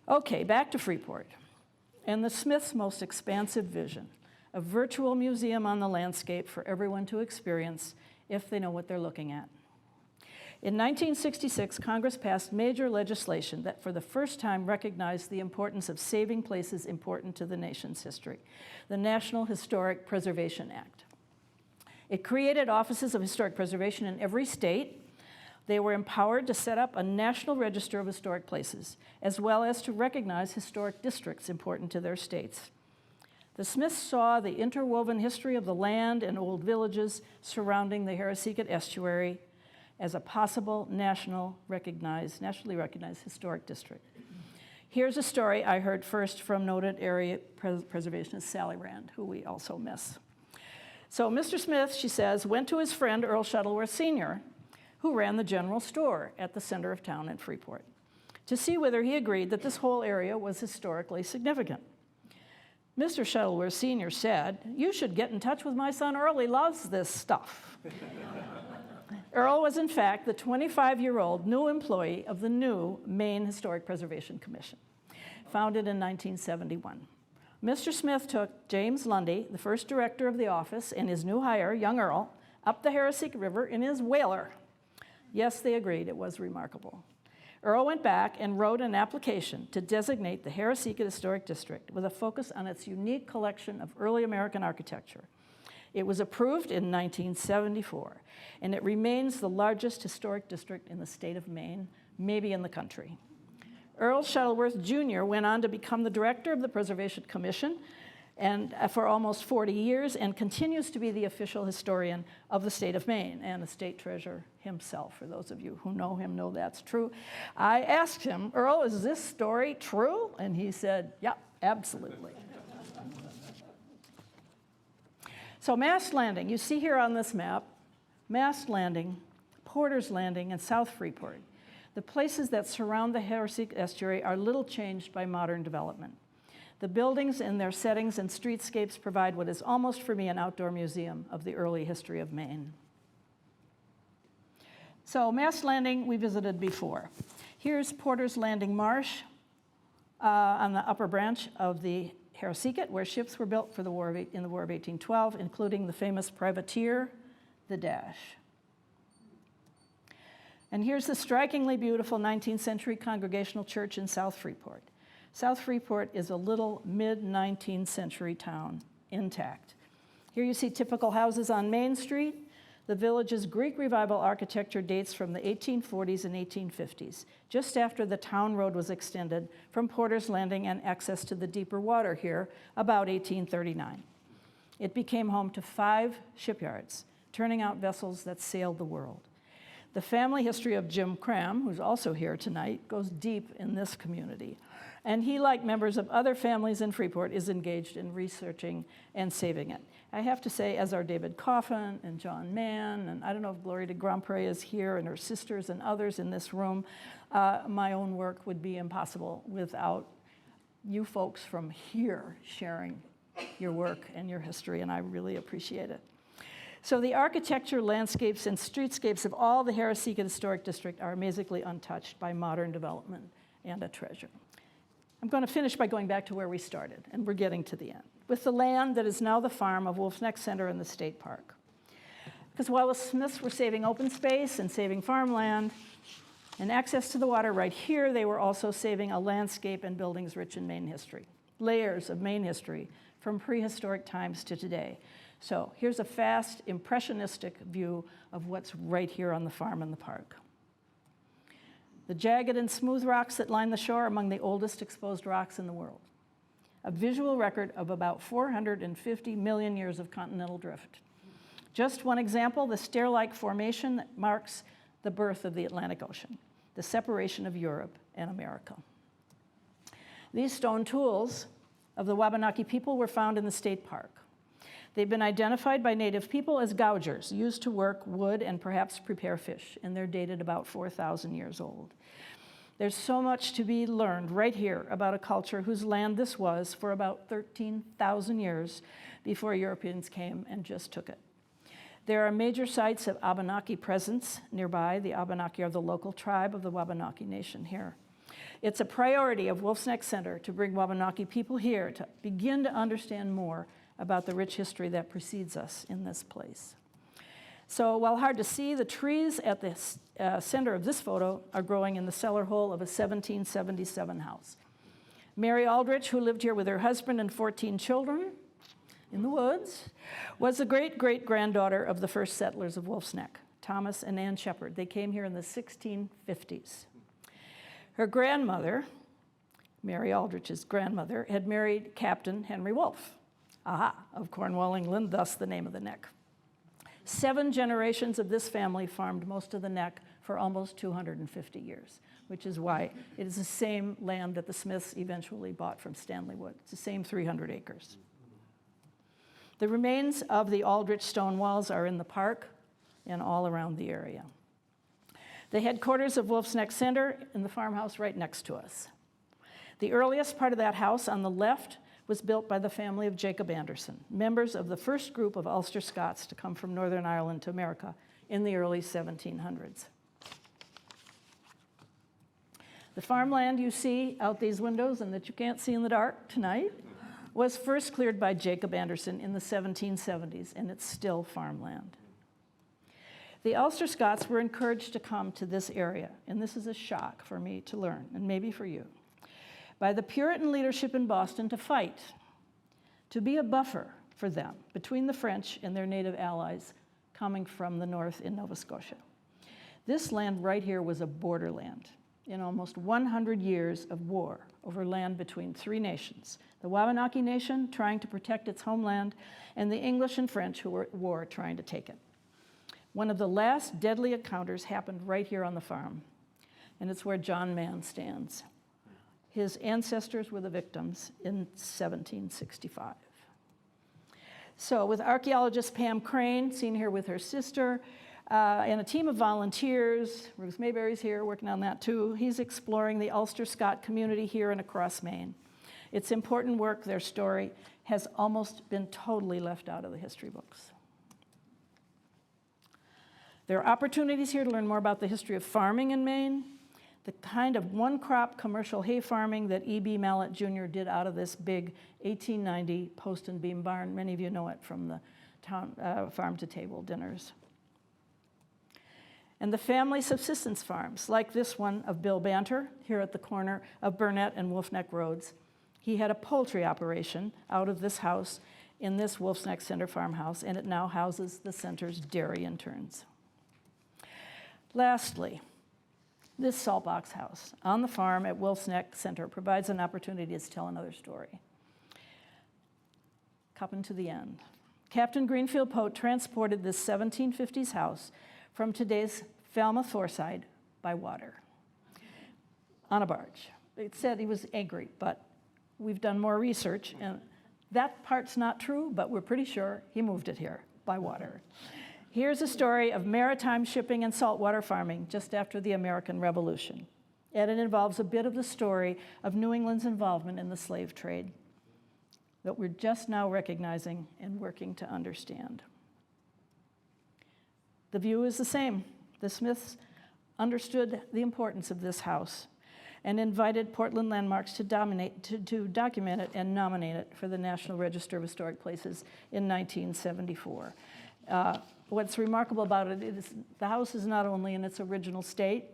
Okay, back to Freeport and the Smiths' most expansive vision, a virtual museum on the landscape for everyone to experience if they know what they're looking at. In 1966, Congress passed major legislation that for the first time recognized the importance of saving places important to the nation's history, the National Historic Preservation Act. It created offices of historic preservation in every state. They were empowered to set up a national register of historic places, as well as to recognize historic districts important to their states. The Smiths saw the interwoven history of the land and old villages surrounding the Harraseeket estuary as a possible nationally recognized historic district. Here's a story I heard first from noted area preservationist Sally Rand, who we also miss. So Mr. Smith, she says, went to his friend Earl Shuttleworth Sr., who ran the general store at the center of town in Freeport, to see whether he agreed that this whole area was historically significant. Mr. Shuttleworth Sr. said, "You should get in touch with my son Earl, he loves this stuff." Earl was, in fact, the 25-year-old new employee of the new Maine Historic Preservation Commission, founded in 1971. Mr. Smith took James Lundy, the first director of the office, and his new hire, young Earl, up the Harraseeket River in his whaler. Yes, they agreed, it was remarkable. Earl went back and wrote an application to designate the Harraseeket Historic District with a focus on its unique collection of early American architecture. It was approved in 1974, and it remains the largest historic district in the state of Maine, maybe in the country. Earl Shuttleworth Jr. went on to become the director of the Preservation Commission and for almost 40 years, and continues to be the official historian of the state of Maine and a state treasurer himself. For those of you who know him know that's true. I asked him, "Earl, is this story true?" And he said, "Yeah, absolutely." So Mast Landing, you see here on this map, Mast Landing, Porter's Landing, and South Freeport. The places that surround the Harraseeket estuary are little changed by modern development. The buildings and their settings and streetscapes provide what is almost for me an outdoor museum of the early history of Maine. So Mast Landing we visited before. Here's Porter's Landing Marsh on the upper branch of the Harraseeket, where ships were built for the in the War of 1812, including the famous privateer, the Dash. And here's the strikingly beautiful 19th century Congregational Church in South Freeport. South Freeport is a little mid-19th century town, intact. Here you see typical houses on Main Street. The village's Greek Revival architecture dates from the 1840s and 1850s, just after the town road was extended from Porter's Landing and access to the deeper water here about 1839. It became home to 5 shipyards, turning out vessels that sailed the world. The family history of Jim Cram, who's also here tonight, goes deep in this community. And he, like members of other families in Freeport, is engaged in researching and saving it. I have to say, as are David Coffin and John Mann, and I don't know if Gloria de Grandpré is here, and her sisters and others in this room, my own work would be impossible without you folks from here sharing your work and your history, and I really appreciate it. So the architecture, landscapes, and streetscapes of all the Harraseeket Historic District are amazingly untouched by modern development, and a treasure. I'm going to finish by going back to where we started, and we're getting to the end, with the land that is now the farm of Wolfe's Neck Center and the State Park. Because while the Smiths were saving open space and saving farmland and access to the water right here, they were also saving a landscape and buildings rich in Maine history, layers of Maine history from prehistoric times to today. So here's a fast, impressionistic view of what's right here on the farm and the park. The jagged and smooth rocks that line the shore are among the oldest exposed rocks in the world. A visual record of about 450 million years of continental drift. Just one example, the stair-like formation that marks the birth of the Atlantic Ocean. the separation of Europe and America. These stone tools of the Wabanaki people were found in the state park. They've been identified by Native people as gougers, used to work wood and perhaps prepare fish, and they're dated about 4,000 years old. There's so much to be learned right here about a culture whose land this was for about 13,000 years before Europeans came and just took it. There are major sites of Abenaki presence nearby. The Abenaki are the local tribe of the Wabanaki Nation here. It's a priority of Wolfe's Neck Center to bring Wabanaki people here to begin to understand more about the rich history that precedes us in this place. So while hard to see, the trees at the center of this photo are growing in the cellar hole of a 1777 house. Mary Aldrich, who lived here with her husband and 14 children in the woods, was the great-great-granddaughter of the first settlers of Wolfe's Neck, Thomas and Ann Shepherd. They came here in the 1650s. Her grandmother, Mary Aldrich's grandmother, had married Captain Henry Wolfe, of Cornwall, England, thus the name of the neck. 7 generations of this family farmed most of the neck for almost 250 years, which is why it is the same land that the Smiths eventually bought from Stanley Wood. It's the same 300 acres. The remains of the Aldrich stone walls are in the park and all around the area. The headquarters of Wolfe's Neck Center in the farmhouse right next to us. The earliest part of that house on the left was built by the family of Jacob Anderson, members of the first group of Ulster Scots to come from Northern Ireland to America in the early 1700s. The farmland you see out these windows and that you can't see in the dark tonight was first cleared by Jacob Anderson in the 1770s, and it's still farmland. The Ulster Scots were encouraged to come to this area, and this is a shock for me to learn, and maybe for you, by the Puritan leadership in Boston to fight, to be a buffer for them between the French and their native allies coming from the north in Nova Scotia. This land right here was a borderland in almost 100 years of war over land between 3 nations, the Wabanaki Nation trying to protect its homeland, and the English and French who were at war trying to take it. One of the last deadly encounters happened right here on the farm, and it's where John Mann stands. His ancestors were the victims in 1765. So with archaeologist Pam Crane, seen here with her sister, and a team of volunteers, Ruth Mayberry's here working on that too, he's exploring the Ulster Scot community here and across Maine. It's important work. Their story has almost been totally left out of the history books. There are opportunities here to learn more about the history of farming in Maine, the kind of one-crop commercial hay farming that E.B. Mallet Jr. did out of this big 1890 post and beam barn. Many of you know it from the town farm-to-table dinners. And the family subsistence farms, like this one of Bill Banter, here at the corner of Burnett and Wolfe Neck Roads. He had a poultry operation out of this house in this Wolfe's Neck Center farmhouse, and it now houses the center's dairy interns. Lastly, this saltbox house on the farm at Wolfe's Neck Center provides an opportunity to tell another story. Coming to the end. Captain Greenfield Pote transported this 1750s house from today's Falmouth Foreside by water on a barge. It said he was angry, but we've done more research, and that part's not true, but we're pretty sure he moved it here by water. Here's a story of maritime shipping and saltwater farming just after the American Revolution. And it involves a bit of the story of New England's involvement in the slave trade that we're just now recognizing and working to understand. The view is the same. The Smiths understood the importance of this house and invited Portland Landmarks to document it and nominate it for the National Register of Historic Places in 1974. What's remarkable about it is the house is not only in its original state,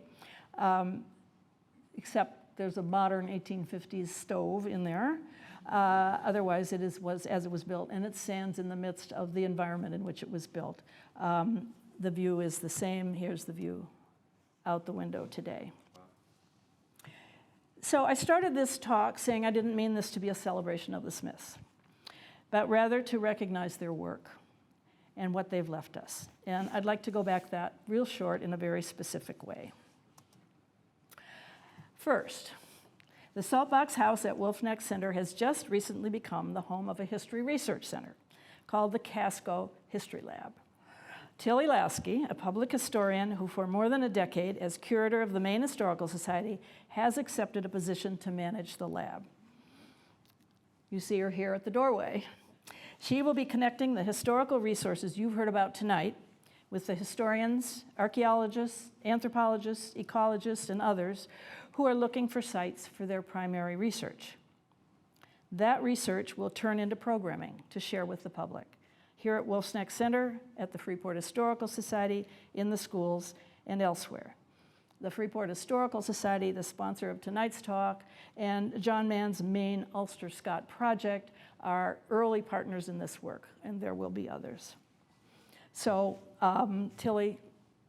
except there's a modern 1850s stove in there. Otherwise, was as it was built, and it stands in the midst of the environment in which it was built. The view is the same. Here's the view out the window today. So I started this talk saying I didn't mean this to be a celebration of the Smiths, but rather to recognize their work and what they've left us. And I'd like to go back that real short in a very specific way. First, the Saltbox House at Wolfe Neck Center has just recently become the home of a history research center called the Casco History Lab. Tilly Lasky, a public historian who for more than a decade as curator of the Maine Historical Society, has accepted a position to manage the lab. You see her here at the doorway. She will be connecting the historical resources you've heard about tonight with the historians, archaeologists, anthropologists, ecologists, and others who are looking for sites for their primary research. That research will turn into programming to share with the public here at Wolfe Neck Center, at the Freeport Historical Society, in the schools, and elsewhere. The Freeport Historical Society, the sponsor of tonight's talk, and John Mann's Maine Ulster Scott Project are early partners in this work, and there will be others. So, Tilly,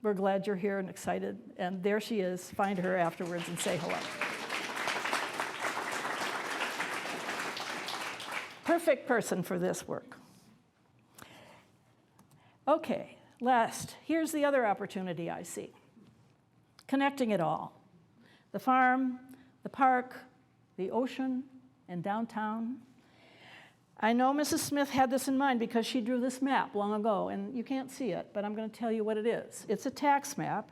we're glad you're here and excited, and there she is. Find her afterwards and say hello. Perfect person for this work. Okay, last, here's the other opportunity I see. Connecting it all. The farm, the park, the ocean, and downtown. I know Mrs. Smith had this in mind because she drew this map long ago, and you can't see it, but I'm going to tell you what it is. It's a tax map,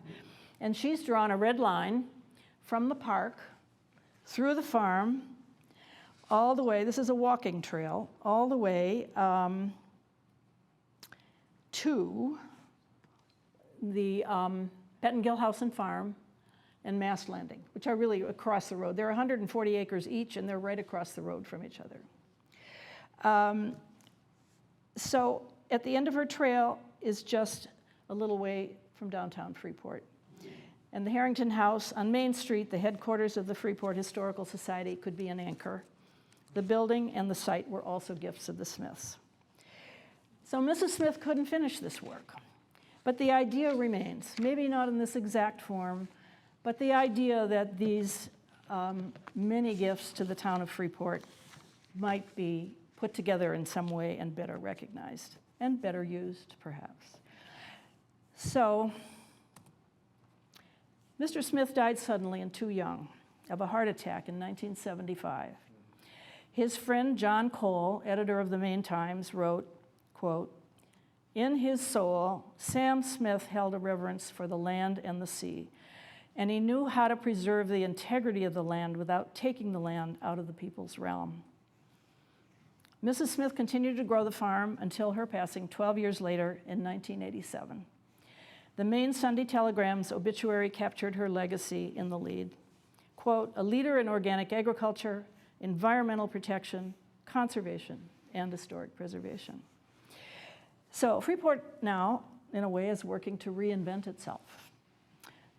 and she's drawn a red line from the park through the farm, all the way, this is a walking trail, all the way to the Pettengill House and Farm and Mast Landing, which are really across the road. They're 140 acres each, and they're right across the road from each other. So at the end of her trail is just a little way from downtown Freeport. And the Harrington House on Main Street, the headquarters of the Freeport Historical Society, could be an anchor. The building and the site were also gifts of the Smiths. So Mrs. Smith couldn't finish this work, but the idea remains, maybe not in this exact form, but the idea that these many gifts to the town of Freeport might be put together in some way and better recognized and better used, perhaps. So, Mr. Smith died suddenly and too young of a heart attack in 1975. His friend John Cole, editor of the Maine Times, wrote, quote, "In his soul, Sam Smith held a reverence for the land and the sea, and he knew how to preserve the integrity of the land without taking the land out of the people's realm." Mrs. Smith continued to grow the farm until her passing 12 years later in 1987. The Maine Sunday Telegram's obituary captured her legacy in the lead. Quote, "A leader in organic agriculture, environmental protection, conservation, and historic preservation." So Freeport now, in a way, is working to reinvent itself,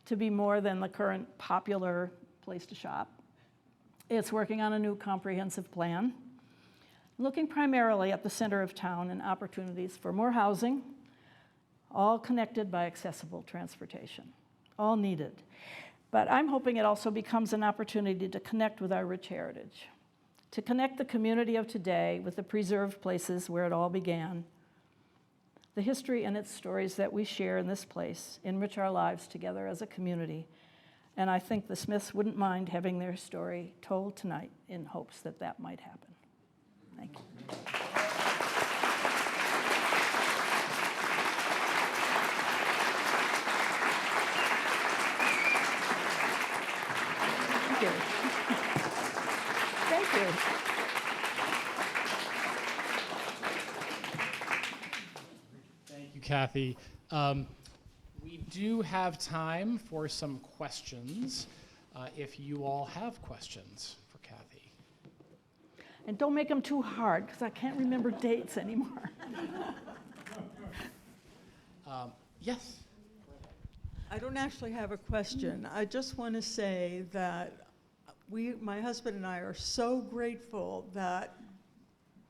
to be more than the current popular place to shop. It's working on a new comprehensive plan, looking primarily at the center of town and opportunities for more housing, all connected by accessible transportation, all needed. But I'm hoping it also becomes an opportunity to connect with our rich heritage, to connect the community of today with the preserved places where it all began. The history and its stories that we share in this place enrich our lives together as a community. And I think the Smiths wouldn't mind having their story told tonight in hopes that that might happen. Thank you. Thank you. Thank you. Thank you, Kathy. We do have time for some questions, if you all have questions for Kathy. And don't make them too hard, because I can't remember dates anymore. Yes? I don't actually have a question. I just want to say that my husband and I are so grateful that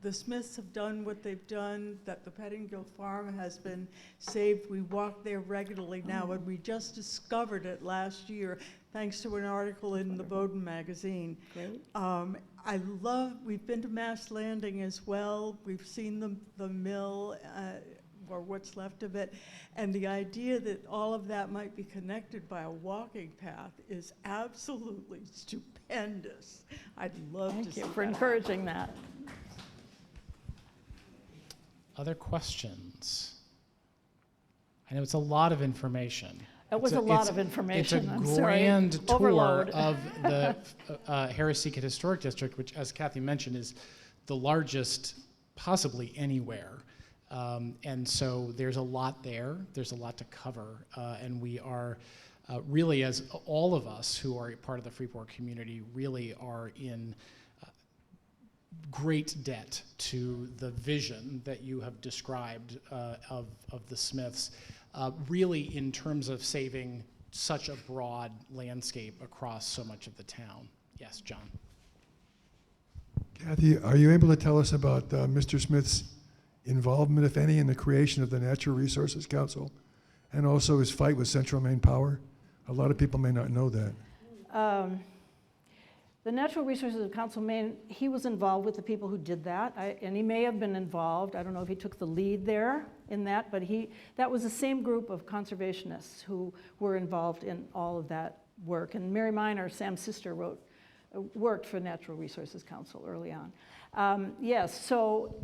the Smiths have done what they've done, that the Pettengill Farm has been saved. We walk there regularly now, and we just discovered it last year thanks to an article in the Bowdoin magazine. Great. We've been to Mast Landing as well. We've seen the mill. or what's left of it. And the idea that all of that might be connected by a walking path is absolutely stupendous. I'd love to see Thank you for that. encouraging that. Other questions? I know it's a lot of information. It was a lot of information. It's a I'm sorry. grand tour Overload. of the Harraseeket Historic District, which, as Kathy mentioned, is the largest possibly anywhere. And so there's a lot there. There's a lot to cover. And we are really, as all of us who are part of the Freeport community, really are in great debt to the vision that you have described of the Smiths, really in terms of saving such a broad landscape across so much of the town. Yes, John. Kathy, are you able to tell us about Mr. Smith's involvement, if any, in the creation of the Natural Resources Council, and also his fight with Central Maine Power? A lot of people may not know that. The Natural Resources Council, Maine, he was involved with the people who did that, and he may have been involved. I don't know if he took the lead there in that, but that was the same group of conservationists who were involved in all of that work. And Mary Miner, Sam's sister, worked for Natural Resources Council early on. Yes, so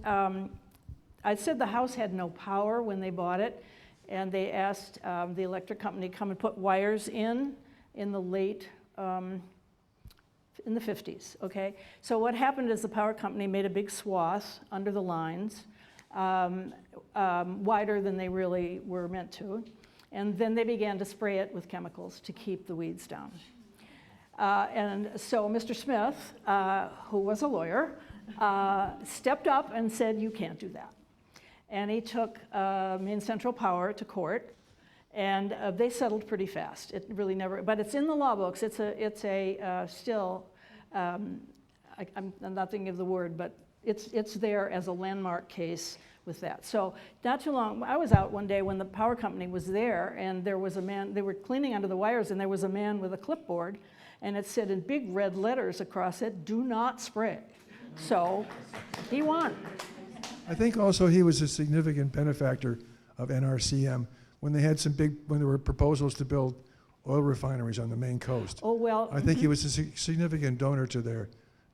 I said the house had no power when they bought it, and they asked the electric company to come and put wires in the late, in the 50s, okay? So what happened is the power company made a big swath under the lines, wider than they really were meant to, and then they began to spray it with chemicals to keep the weeds down. And so Mr. Smith, who was a lawyer, stepped up and said, you can't do that. And he took Maine Central Power to court, and they settled pretty fast. It really never, but it's in the law books. It's a still, I'm not thinking of the word, but it's there as a landmark case with that. So not too long, I was out one day when the power company was there, and there was a man, they were cleaning under the wires, and there was a man with a clipboard, and it said in big red letters across it, do not spray. So he won. I think also he was a significant benefactor of NRCM when they had when there were proposals to build oil refineries on the Maine coast. Oh, well. I think he was a significant donor to the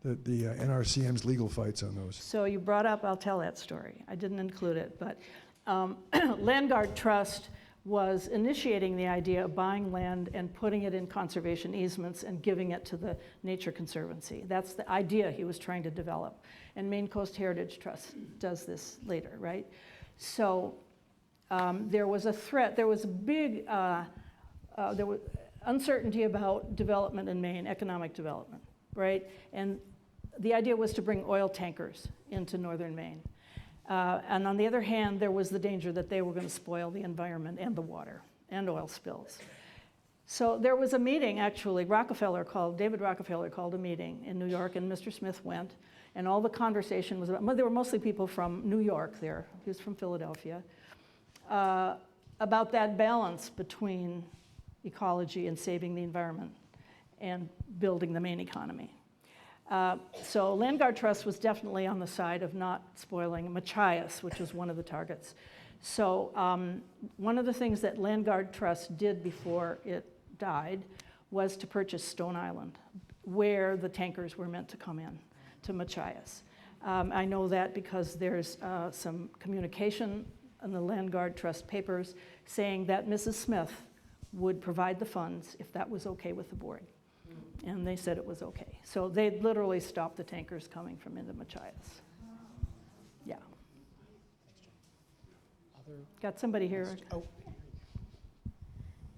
NRCM's legal fights on those. So you brought up, I'll tell that story. I didn't include it, but Landguard Trust was initiating the idea of buying land and putting it in conservation easements and giving it to the Nature Conservancy. That's the idea he was trying to develop. And Maine Coast Heritage Trust does this later, right? So there was a threat, there was a big, there was uncertainty about development in Maine, economic development, right? And the idea was to bring oil tankers into northern Maine. And on the other hand, there was the danger that they were going to spoil the environment and the water and oil spills. So there was a meeting, actually, David Rockefeller called a meeting in New York, and Mr. Smith went, and all the conversation was about, well, there were mostly people from New York there, he was from Philadelphia, about that balance between ecology and saving the environment and building the Maine economy. So Landguard Trust was definitely on the side of not spoiling Machias, which was one of the targets. So one of the things that Landguard Trust did before it died was to purchase Stone Island, where the tankers were meant to come in, to Machias. I know that because there's some communication in the Landguard Trust papers saying that Mrs. Smith would provide the funds if that was okay with the board. And they said it was okay. So they literally stopped the tankers coming from into Machias. Yeah. Got somebody here. Oh.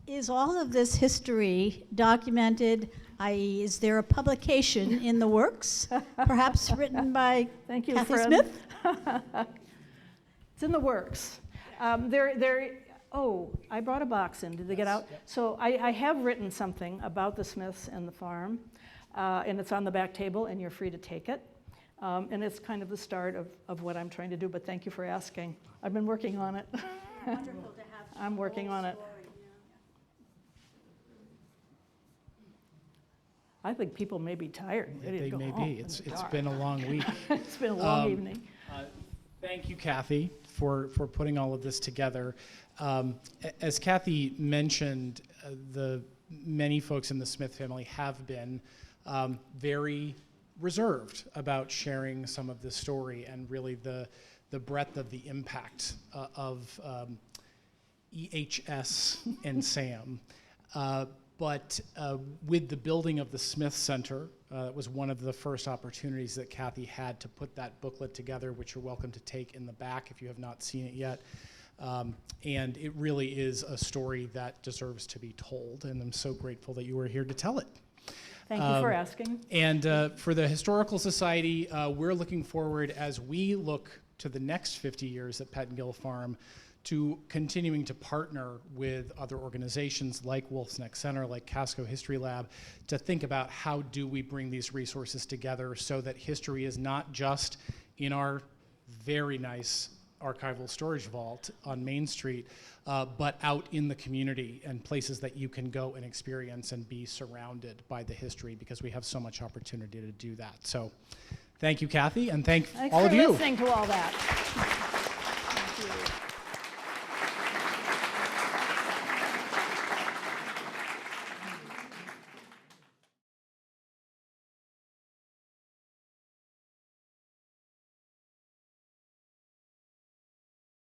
Is all of this history documented, i.e., is there a publication in the works, perhaps written by Thank you, Kathy Fred. Smith? It's in the works. Oh, I brought a box in. Did they get out? Yep. So I have written something about the Smiths and the farm, and it's on the back table, and you're free to take it. And it's kind of the start of what I'm trying to do, but thank you for asking. I've been working on it. Wonderful to have I'm working on it. I think people may be tired and ready to They go may home be. in It's the dark. been a long week. It's been a long evening. Thank you, Kathy, for putting all of this together. As Kathy mentioned, the many folks in the Smith family have been very reserved about sharing some of this story and really the breadth of the impact of EHS and SAM. But with the building of the Smith Center, it was one of the first opportunities that Kathy had to put that booklet together, which you're welcome to take in the back if you have not seen it yet. And it really is a story that deserves to be told, and I'm so grateful that you were here to tell it. Thank you for asking. And for the Historical Society, we're looking forward, as we look to the next 50 years at Pettengill Farm, to continuing to partner with other organizations like Wolfe's Next Center, like Casco History Lab, to think about how do we bring these resources together so that history is not just in our very nice archival storage vault on Main Street, but out in the community and places that you can go and experience and be surrounded by the history, because we have so much opportunity to do that. So thank you, Kathy, and thank Thanks all for of you. listening to all that. Thank you.